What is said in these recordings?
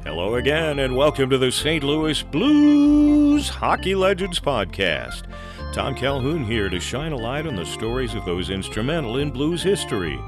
Hello again, and welcome to the St. Louis Blues Hockey Legends Podcast. Tom Calhoun here to shine a light on the stories of those instrumental in blues history.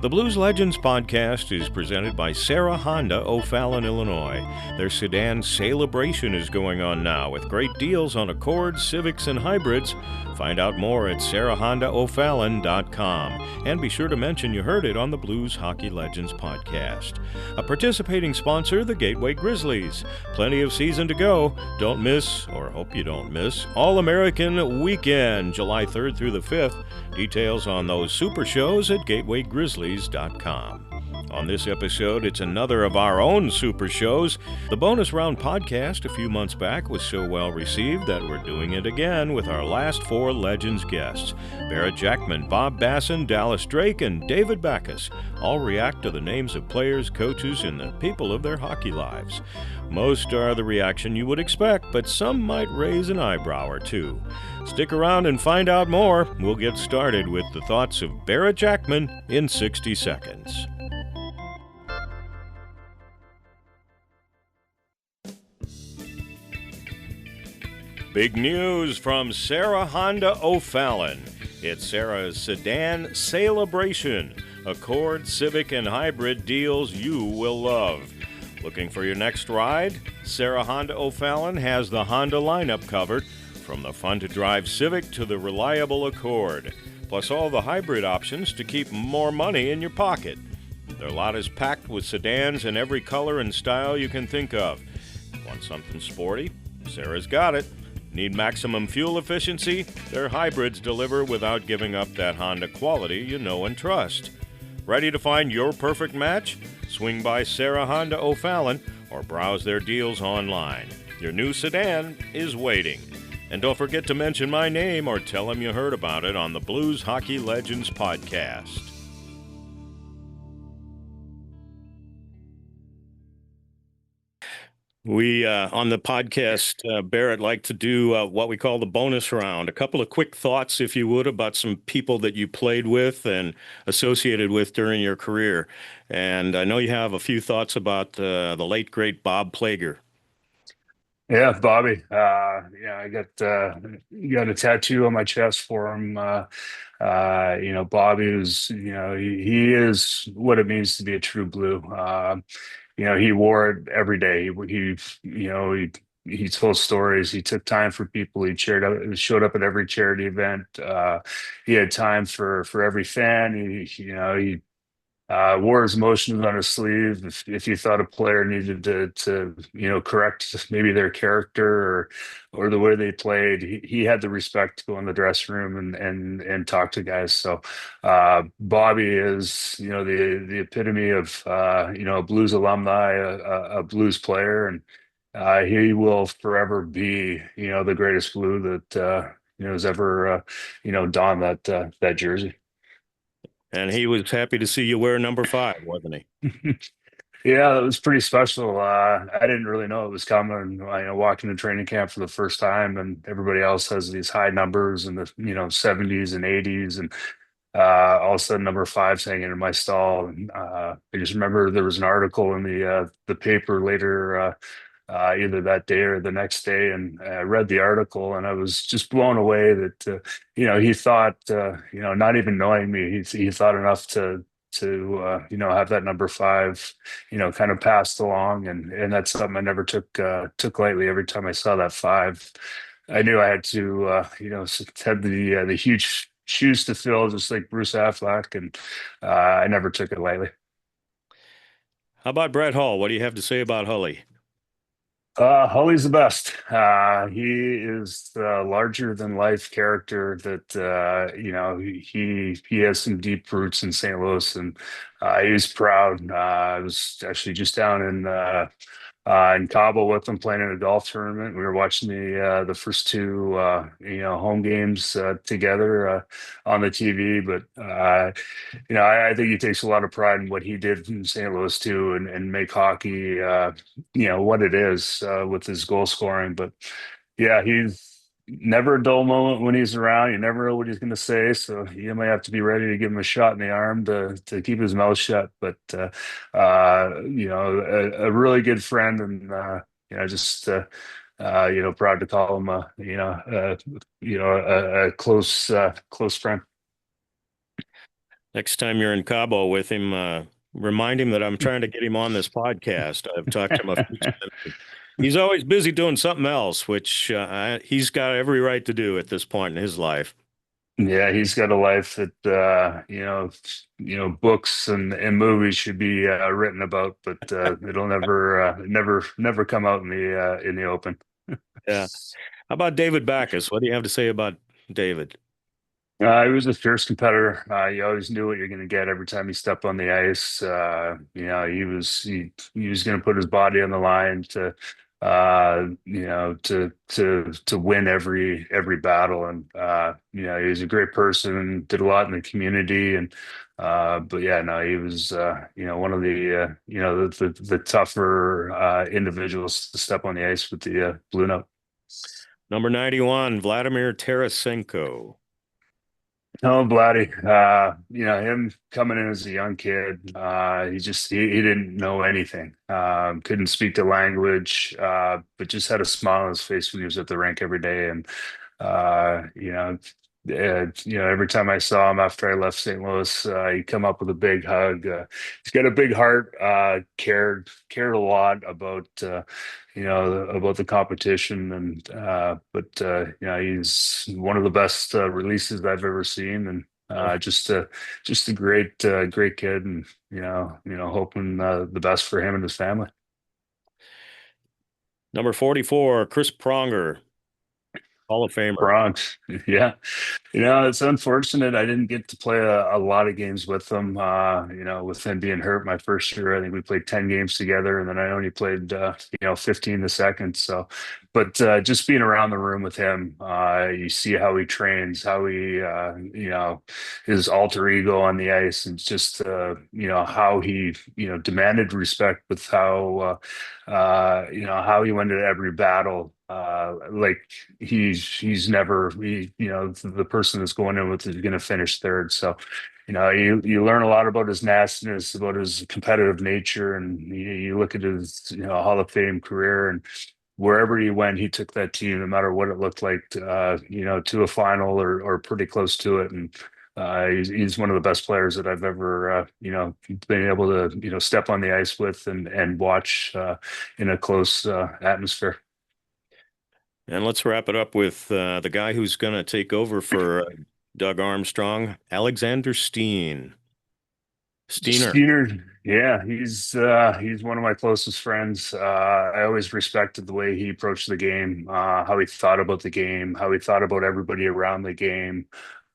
The Blues Legends Podcast is presented by Sarah Honda, O'Fallon, Illinois. Their sedan celebration is going on now with great deals on Accords, Civics, and hybrids. Find out more at sarahhondaofallon.com. And be sure to mention you heard it on the Blues Hockey Legends Podcast. A participating sponsor, the Gateway Grizzlies. Plenty of season to go. Don't miss, or hope you don't miss, All-American Weekend, July 3rd through the 5th. Details on those super shows at gatewaygrizzlies.com. On this episode, it's another of our own super shows. The Bonus Round podcast a few months back was so well received that we're doing it again with our last four Legends guests. Barrett Jackman, Bob Bassen, Dallas Drake, and David Backus all react to the names of players, coaches, and the people of their hockey lives. Most are the reaction you would expect, but some might raise an eyebrow or two. Stick around and find out more. We'll get started with the thoughts of Barrett Jackman in 60 seconds. Big news from Sarah Honda O'Fallon. It's Sarah's sedan celebration. Accord, Civic, and hybrid deals you will love. Looking for your next ride? Sarah Honda O'Fallon has the Honda lineup covered, from the fun-to-drive Civic to the reliable Accord, plus all the hybrid options to keep more money in your pocket. Their lot is packed with sedans in every color and style you can think of. Want something sporty? Sarah's got it. Need maximum fuel efficiency? Their hybrids deliver without giving up that Honda quality you know and trust. Ready to find your perfect match? Swing by Sarah Honda O'Fallon or browse their deals online. Your new sedan is waiting. And don't forget to mention my name or tell them you heard about it on the Blues Hockey Legends Podcast. We, on the podcast, Barrett, like to do what we call the bonus round. A couple of quick thoughts, if you would, about some people that you played with and associated with during your career. And I know you have a few thoughts about the late, great Bob Plager. Yeah, Bobby. I got a tattoo on my chest for him. Bobby was, he is what it means to be a true blue. He wore it every day. He told stories. He took time for people. He showed up at every charity event. He had time for every fan. He wore his emotions on his sleeve. If you thought a player needed to correct maybe their character or the way they played, he had the respect to go in the dressing room and talk to guys. So Bobby is the epitome of a blues alumni, a blues player, and he will forever be the greatest blue that has ever donned that jersey. And he was happy to see you wear number 5, wasn't he? Yeah, it was pretty special. I didn't really know it was coming. Walking to training camp for the first time, and everybody else has these high numbers in the 70s and 80s, and all of a sudden number 5's hanging in my stall. And I just remember there was an article in the paper later. Either that day or the next day, and I read the article, and I was just blown away that he thought not even knowing me, he thought enough to have that number 5 kind of passed along, and that's something I never took lightly. Every time I saw that 5, I knew I had to had the huge shoes to fill, just like Bruce Affleck, and I never took it lightly. How about Brett Hull? What do you have to say about Hully? Hully's the best. He is the larger than life character that he has some deep roots in St. Louis, and he was proud. I was actually just down in Cabo with them playing in a golf tournament. We were watching the first two home games together on the TV. But I think he takes a lot of pride in what he did in St. Louis too, and make hockey what it is with his goal scoring. But yeah, never a dull moment when he's around. You never know what he's going to say, so you might have to be ready to give him a shot in the arm to keep his mouth shut. But a really good friend, and just proud to call him a close friend. Next time you're in Cabo with him, remind him that I'm trying to get him on this podcast. I've talked to him a few times. He's always busy doing something else, which he's got every right to do at this point in his life. Yeah, he's got a life that books and movies should be written about, but it'll never come out in the open. Yeah. How about David Backus? What do you have to say about David? He was a fierce competitor. You always knew what you're going to get every time he stepped on the ice. He was going to put his body on the line to win every battle. And he was a great person, did a lot in the community. And but yeah, no, he was one of the tougher individuals to step on the ice with the blue note. Number 91, Vladimir Tarasenko. Oh, Vladdy, him coming in as a young kid, he didn't know anything. Couldn't speak the language, but just had a smile on his face when he was at the rink every day. And uh, you know, every time I saw him after I left St. Louis, he'd come up with a big hug. He's got a big heart. Cared a lot about the competition, and he's one of the best releases I've ever seen, and just a great kid, and hoping the best for him and his family. Number 44, Chris Pronger, Hall of Famer. Bronx, yeah. It's unfortunate I didn't get to play a lot of games with him. With him being hurt my first year, I think we played 10 games together, and then I only played 15 the second. So, but just being around the room with him, you see how he trains, how he his alter ego on the ice, and just how he demanded respect with how he went into every battle. Like he's never the person that's going in with is going to finish third. So you learn a lot about his nastiness, about his competitive nature, and you look at his Hall of Fame career, and wherever he went, he took that team, no matter what it looked like, to a final or pretty close to it. And he's one of the best players that I've ever been able to step on the ice with and watch in a close atmosphere. And let's wrap it up with the guy who's going to take over for Doug Armstrong, Alexander Steen. Steener. Steener, yeah, he's one of my closest friends. I always respected the way he approached the game, how he thought about the game, how he thought about everybody around the game.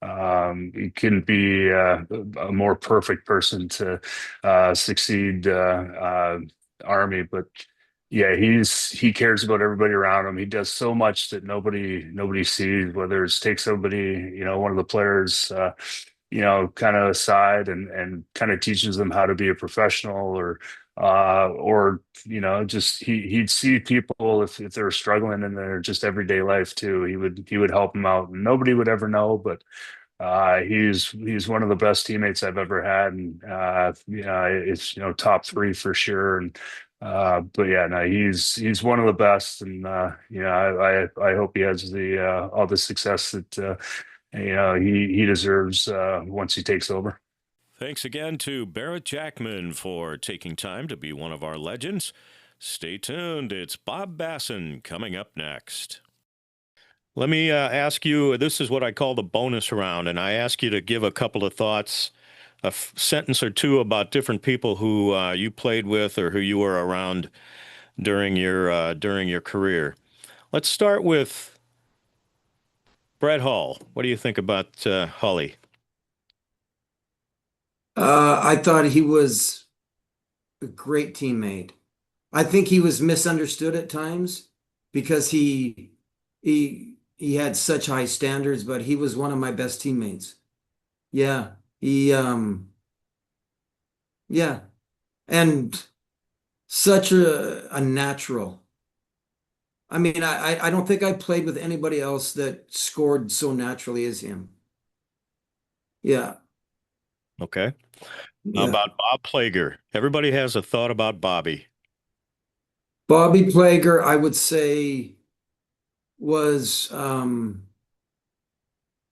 He couldn't be a more perfect person to succeed Army, but yeah, he cares about everybody around him. He does so much that nobody sees, whether it's take somebody, one of the players kind of aside and kind of teaches them how to be a professional, or just he'd see people if they were struggling in their just everyday life too. He would help them out, and nobody would ever know, but he's one of the best teammates I've ever had, and it's top three for sure. And but yeah, no, he's one of the best, and I hope he has the all the success that he deserves once he takes over. Thanks again to Barrett Jackman for taking time to be one of our legends. Stay tuned. It's Bob Bassen coming up next. Let me ask you, this is what I call the bonus round, and I ask you to give a couple of thoughts, a sentence or two about different people who you played with or who you were around during your career. Let's start with Brett Hull. What do you think about Hully? I thought he was a great teammate. I think he was misunderstood at times because he had such high standards, but he was one of my best teammates. Yeah, he yeah, and such a natural. I mean, I don't think I played with anybody else that scored so naturally as him. Yeah, Okay. How yeah. about Bob Plager? Everybody has a thought about Bobby. Bobby Plager, I would say, was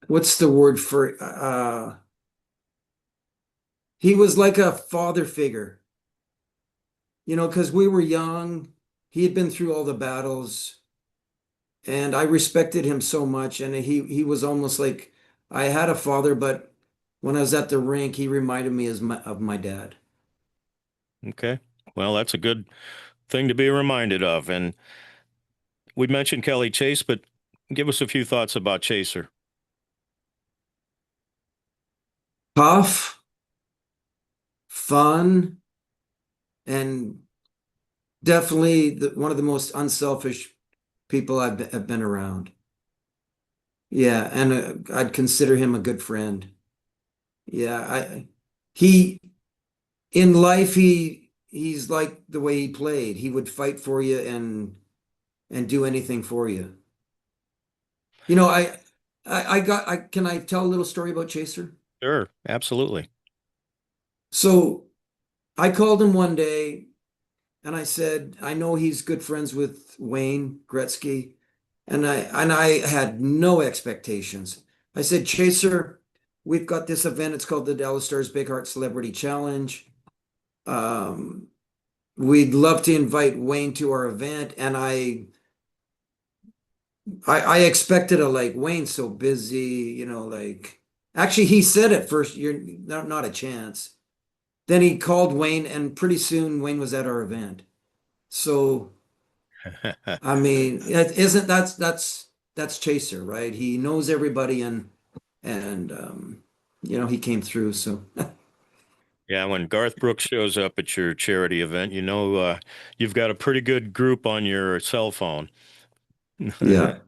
what's the word for he was like a father figure, because we were young. He had been through all the battles, and I respected him so much. And he was almost like I had a father, but when I was at the rink, he reminded me of my dad. Okay. Well, that's a good thing to be reminded of. And we mentioned Kelly Chase, but give us a few thoughts about Chaser. Tough, fun, and definitely one of the most unselfish people have been around. Yeah, and I'd consider him a good friend. Yeah, he in life he's like the way he played. He would fight for you and do anything for you. You know, I can I tell a little story about Chaser? Sure, absolutely. So I called him one day and I said, I know he's good friends with Wayne Gretzky, and I had no expectations. I said, Chaser, we've got this event. It's called the Dallas Stars Big Heart Celebrity Challenge. Um, we'd love to invite Wayne to our event, and I expected a like Wayne's so busy, like actually he said at first, you're not a chance. Then he called Wayne, and pretty soon Wayne was at our event. So I mean, it isn't that's Chaser, right? He knows everybody and he came through. So Yeah, when Garth Brooks shows up at your charity event, you've got a pretty good group on your cell phone. yeah.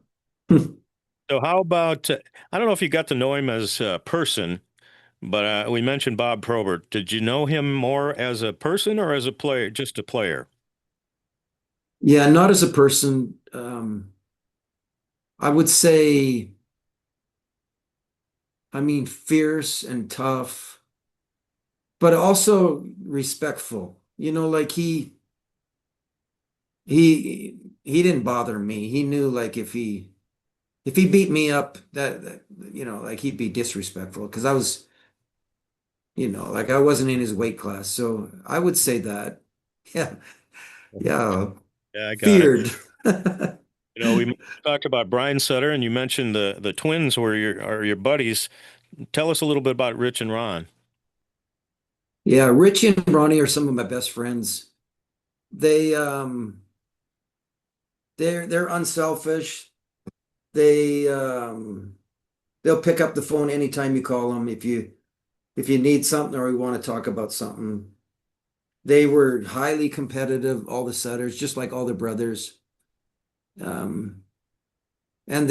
So how about, I don't know if you got to know him as a person, but we mentioned Bob Probert. Did you know him more as a person or as a player, just a player? Yeah, not as a person. I would say, I mean, fierce and tough, but also respectful. Like he didn't bother me. He knew like if he beat me up, like he'd be disrespectful because I was, like I wasn't in his weight class. So I would say that. Yeah, yeah, Yeah, I got it. feared. We talked about Brian Sutter, and you mentioned the twins are your buddies. Tell us a little bit about Rich and Ron. Yeah, Richie and Ronnie are some of my best friends. They they're unselfish. They they'll pick up the phone anytime you call them if you need something or you want to talk about something. They were highly competitive, all the Sutters, just like all the brothers. Um, and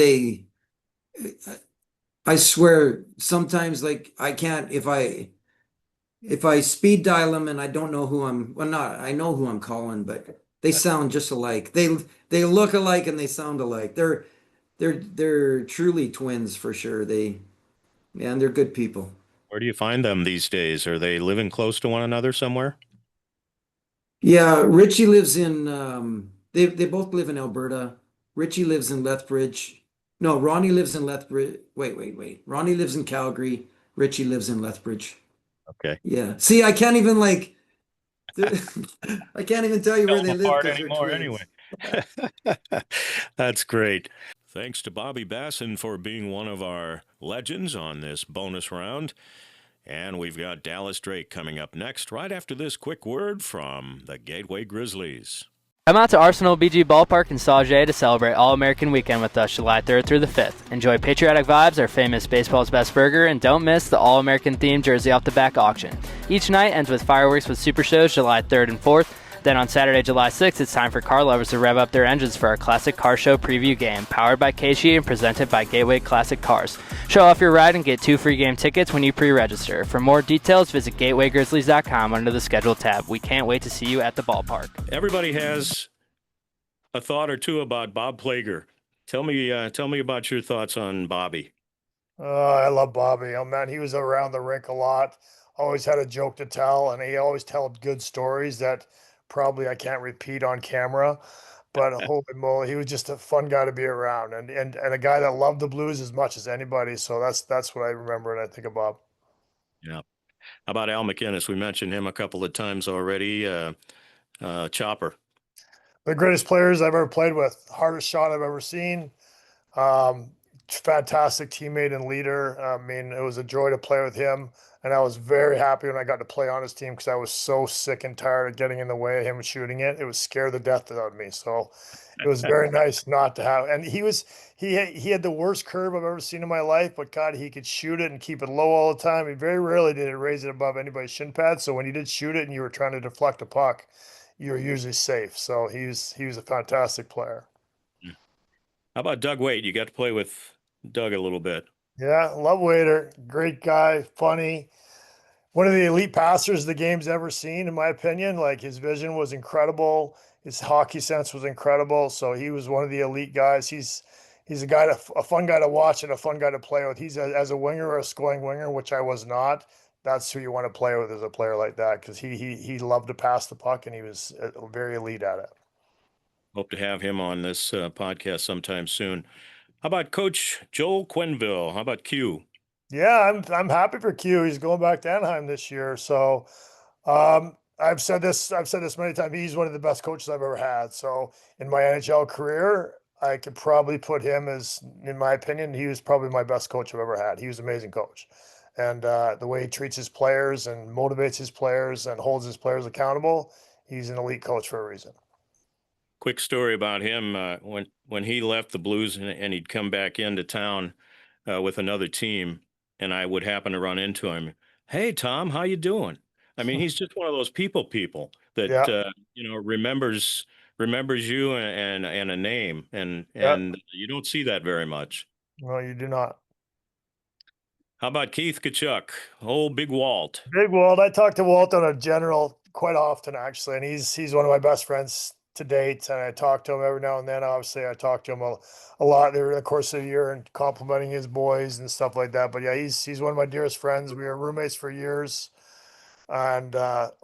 I swear, sometimes like I can't if I speed dial them and I don't know who well, not I know who I'm calling, but they sound just alike. They look alike and they sound alike. They're truly twins for sure. And they're good people. Where do you find them these days? Are they living close to one another somewhere? Yeah, Richie lives in they both live in Alberta. Richie lives in Lethbridge. No, Ronnie lives in Lethbridge. Wait. Ronnie lives in Calgary. Richie lives in Lethbridge. Okay. Yeah. See, I can't even like I can't even tell you Tell where them they live apart because they're anymore twins. anyway. That's great. Thanks to Bobby Bassen for being one of our legends on this bonus round. And we've got Dallas Drake coming up next, right after this quick word from the Gateway Grizzlies. Come out to Arsenal BG Ballpark in Sauget to celebrate All-American Weekend with us July 3rd through the 5th. Enjoy patriotic vibes, our famous Baseball's Best Burger, and don't miss the All-American themed jersey off the back auction. Each night ends with fireworks with Super Shows July 3rd and 4th. Then on Saturday, July 6th, it's time for car lovers to rev up their engines for our Classic Car Show preview game, powered by KG and presented by Gateway Classic Cars. Show off your ride and get 2 free game tickets when you pre-register. For more details, visit gatewaygrizzlies.com under the Schedule tab. We can't wait to see you at the ballpark. Everybody has a thought or two about Bob Plager. Tell me about your thoughts on Bobby. I love Bobby. Oh man, he was around the rink a lot. Always had a joke to tell, and he always told good stories that probably I can't repeat on camera. But holy moly, he was just a fun guy to be around, and a guy that loved the Blues as much as anybody. So that's what I remember and I think of Bob. Yeah. How about Al McInnes? We mentioned him a couple of times already. Chopper. The greatest players I've ever played with, hardest shot I've ever seen. Um, Fantastic teammate and leader. I mean, it was a joy to play with him. And I was very happy when I got to play on his team because I was so sick and tired of getting in the way of him shooting it. It was scare the death out of me. So it was very nice not to have. And he had the worst curve I've ever seen in my life, but God, he could shoot it and keep it low all the time. He very rarely did it raise it above anybody's shin pad. So when he did shoot it and you were trying to deflect a puck, you were usually safe. So he was a fantastic player. How about Doug Waite? You got to play with Doug a little bit. Yeah, love Waiter. Great guy, funny. One of the elite passers the game's ever seen, in my opinion. Like his vision was incredible. His hockey sense was incredible. So he was one of the elite guys. He's a fun guy to watch and a fun guy to play with. He's as a winger or a scoring winger, which I was not. That's who you want to play with as a player like that because he loved to pass the puck and he was very elite at it. Hope to have him on this podcast sometime soon. How about Coach Joel Quenneville? How about Q? Yeah, I'm happy for Q. He's going back to Anaheim this year. So I've said this many times. He's one of the best coaches I've ever had. So in my NHL career, I could probably put him as, in my opinion, he was probably my best coach I've ever had. He was an amazing coach. And the way he treats his players and motivates his players and holds his players accountable, he's an elite coach for a reason. Quick story about him. When he left the Blues and he'd come back into town with another team, and I would happen to run into him. Hey, Tom, how you doing? I mean, he's just one of those people Yeah, that remembers you and a name, and yeah. you don't see that very much. No, you do not. How about Keith Kachuk? Oh, Big Walt. Big Walt. I talk to Walt on a general quite often, actually, and he's one of my best friends to date. And I talk to him every now and then. Obviously, I talk to him a lot during the course of the year and complimenting his boys and stuff like that. But yeah, he's one of my dearest friends. We were roommates for years, and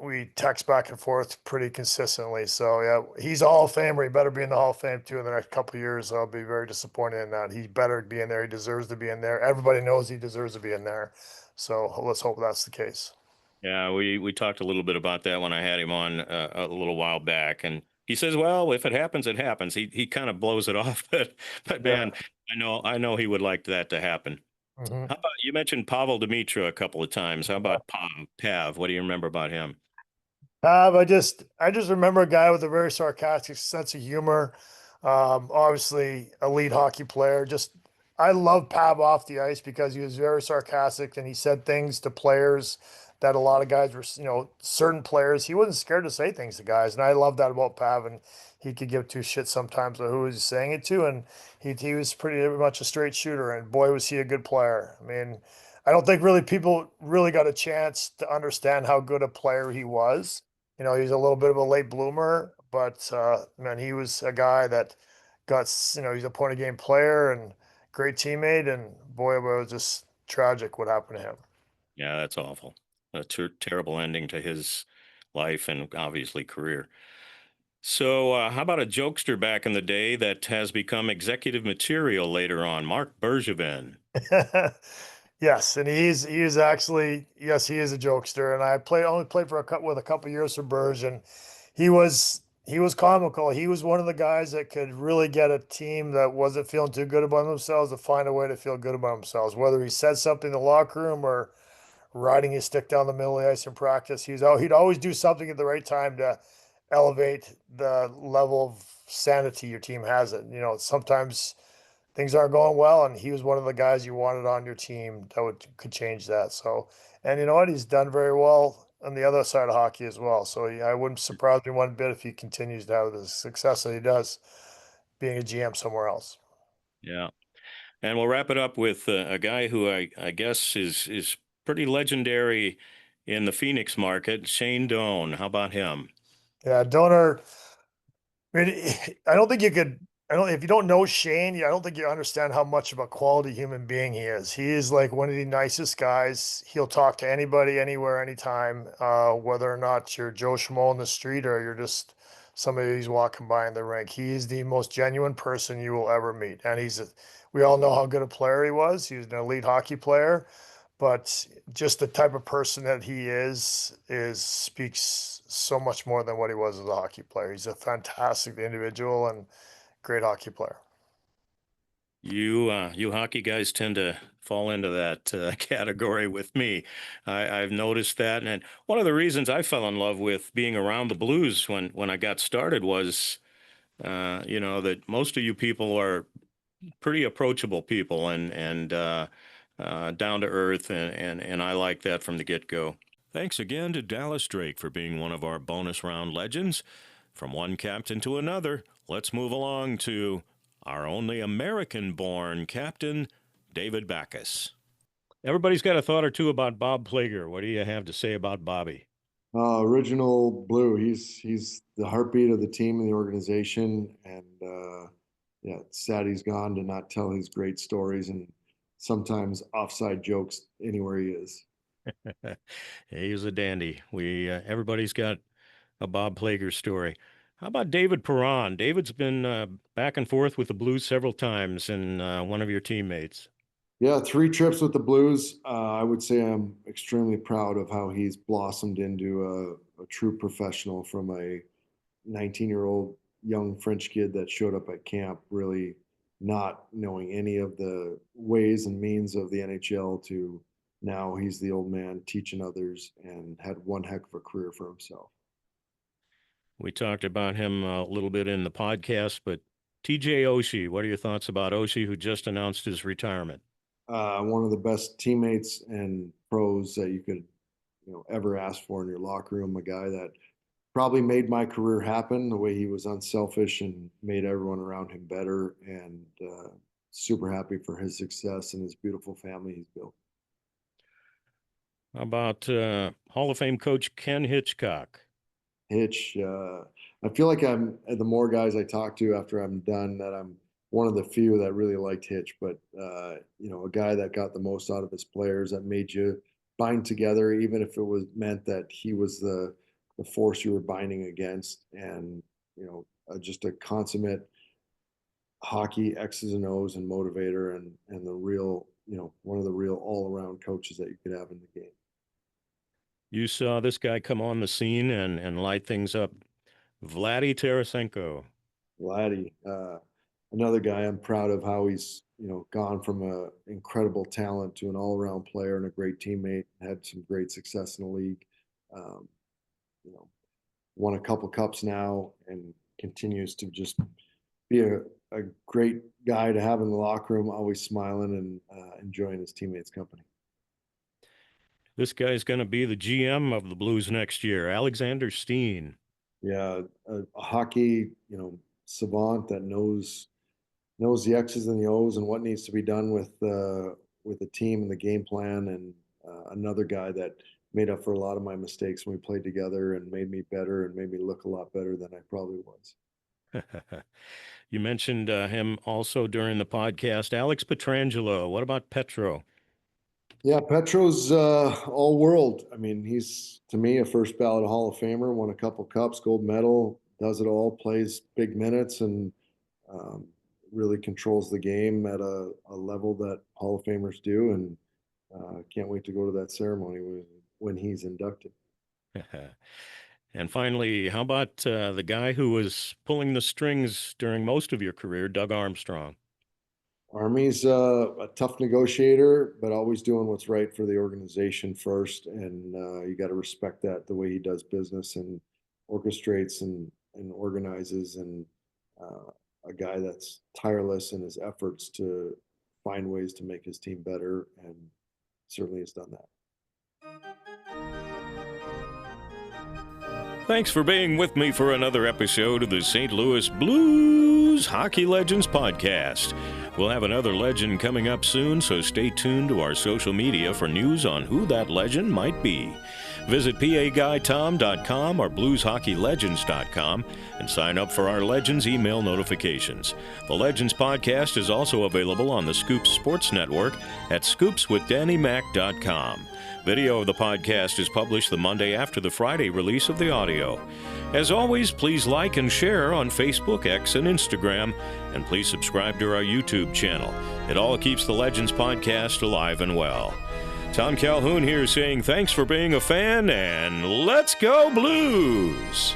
we text back and forth pretty consistently. So yeah, he's a Hall of Famer. He better be in the Hall of Fame too in the next couple of years. I'll be very disappointed in that. He better be in there. He deserves to be in there. Everybody knows he deserves to be in there. So let's hope that's the case. Yeah, we talked a little bit about that when I had him on a little while back, and he says, "Well, if it happens, it happens." He kind of blows it off, but Yeah. man, I know he would like that to happen. Hmm. How about you mentioned Pavel Dimitra a couple of times? How about Pav? What do you remember about him? I just remember a guy with a very sarcastic sense of humor. Obviously, elite hockey player. Just I love Pav off the ice because he was very sarcastic and he said things to players that a lot of guys were, certain players. He wasn't scared to say things to guys, and I love that about Pav. And he could give two shits sometimes of who he's saying it to, and he was pretty much a straight shooter. And boy, was he a good player. I mean, I don't think really people really got a chance to understand how good a player he was. He's a little bit of a late bloomer, but man, he was a guy that he's a point of game player and great teammate. And boy, it was just tragic what happened to him. Yeah, that's awful. A terrible ending to his life and obviously career. So, how about a jokester back in the day that has become executive material later on? Mark Bergevin. Yes, and he is actually, yes, he is a jokester. And I only played for a couple years for Burge, and he was comical. He was one of the guys that could really get a team that wasn't feeling too good about themselves to find a way to feel good about themselves. Whether he said something in the locker room or riding his stick down the middle of the ice in practice, he'd always do something at the right time to elevate the level of sanity your team has. It. Sometimes things aren't going well, and he was one of the guys you wanted on your team that could change that. So, and you know what? He's done very well on the other side of hockey as well. So I wouldn't surprise me one bit if he continues to have the success that he does being a GM somewhere else. Yeah. And we'll wrap it up with a guy who I guess is pretty legendary in the Phoenix market, Shane Doan. How about him? Yeah, Donor. I mean, I don't think you could. I don't. If you don't know Shane, I don't think you understand how much of a quality human being he is. He is like one of the nicest guys. He'll talk to anybody, anywhere, anytime. Whether or not you're Joe Schmo in the street or you're just somebody who's walking by in the rink, he is the most genuine person you will ever meet. And we all know how good a player he was. He was an elite hockey player, but just the type of person that he is speaks so much more than what he was as a hockey player. He's a fantastic individual and great hockey player. You hockey guys tend to fall into that category with me. I've noticed that, and one of the reasons I fell in love with being around the Blues when I got started was, that most of you people are pretty approachable people and down to earth, and I like that from the get-go. Thanks again to Dallas Drake for being one of our bonus round legends. From one captain to another, let's move along to our only American-born captain, David Backes. Everybody's got a thought or two about Bob Plager. What do you have to say about Bobby? Original Blue. He's the heartbeat of the team and the organization, and yeah, it's sad he's gone to not tell his great stories and sometimes offside jokes anywhere he is. He was a dandy. Everybody's got a Bob Plager story. How about David Perron? David's been back and forth with the Blues several times, and one of your teammates. Yeah, 3 trips with the Blues. I would say I'm extremely proud of how he's blossomed into a true professional from a 19-year-old young French kid that showed up at camp really not knowing any of the ways and means of the NHL to now he's the old man teaching others and had one heck of a career for himself. We talked about him a little bit in the podcast, but TJ Oshie, what are your thoughts about Oshie, who just announced his retirement? One of the best teammates and pros that you could, ever ask for in your locker room. A guy that probably made my career happen the way he was unselfish and made everyone around him better. And super happy for his success and his beautiful family he's built. How about Hall of Fame coach Ken Hitchcock? Hitch, I feel like the more guys I talk to after I'm done, that I'm one of the few that really liked Hitch, but a guy that got the most out of his players, that made you bind together, even if it was meant that he was the force you were binding against, and just a consummate hockey X's and O's and motivator, and the real, one of the real all-around coaches that you could have in the game. You saw this guy come on the scene and light things up. Vladdy Tarasenko. Vladdy, another guy I'm proud of how he's, gone from a incredible talent to an all-around player and a great teammate, had some great success in the league. Won a couple cups now and continues to just be a great guy to have in the locker room, always smiling and enjoying his teammates' company. This guy's going to be the GM of the Blues next year, Alexander Steen. Yeah, a hockey, savant that knows the X's and the O's and what needs to be done with the team and the game plan, and another guy that made up for a lot of my mistakes when we played together and made me better and made me look a lot better than I probably was. You mentioned him also during the podcast. Alex Pietrangelo. What about Petro? Yeah, Petro's all world. I mean, he's, to me, a first ballot Hall of Famer, won a couple cups, gold medal, does it all, plays big minutes, and really controls the game at a level that Hall of Famers do. And can't wait to go to that ceremony when he's inducted. And finally, how about the guy who was pulling the strings during most of your career, Doug Armstrong? Army's a tough negotiator, but always doing what's right for the organization first. And you got to respect that, the way he does business and orchestrates and organizes, and a guy that's tireless in his efforts to find ways to make his team better, and certainly has done that. Thanks for being with me for another episode of the St. Louis Blues Hockey Legends Podcast. We'll have another legend coming up soon, so stay tuned to our social media for news on who that legend might be. Visit PAGuyTom.com or BluesHockeyLegends.com and sign up for our Legends email notifications. The Legends podcast is also available on the Scoops Sports Network at scoopswithdannymac.com. Video of the podcast is published the Monday after the Friday release of the audio. As always, please like and share on Facebook, X, and Instagram, and please subscribe to our YouTube channel. It all keeps the Legends podcast alive and well. Tom Calhoun here saying thanks for being a fan, and let's go Blues!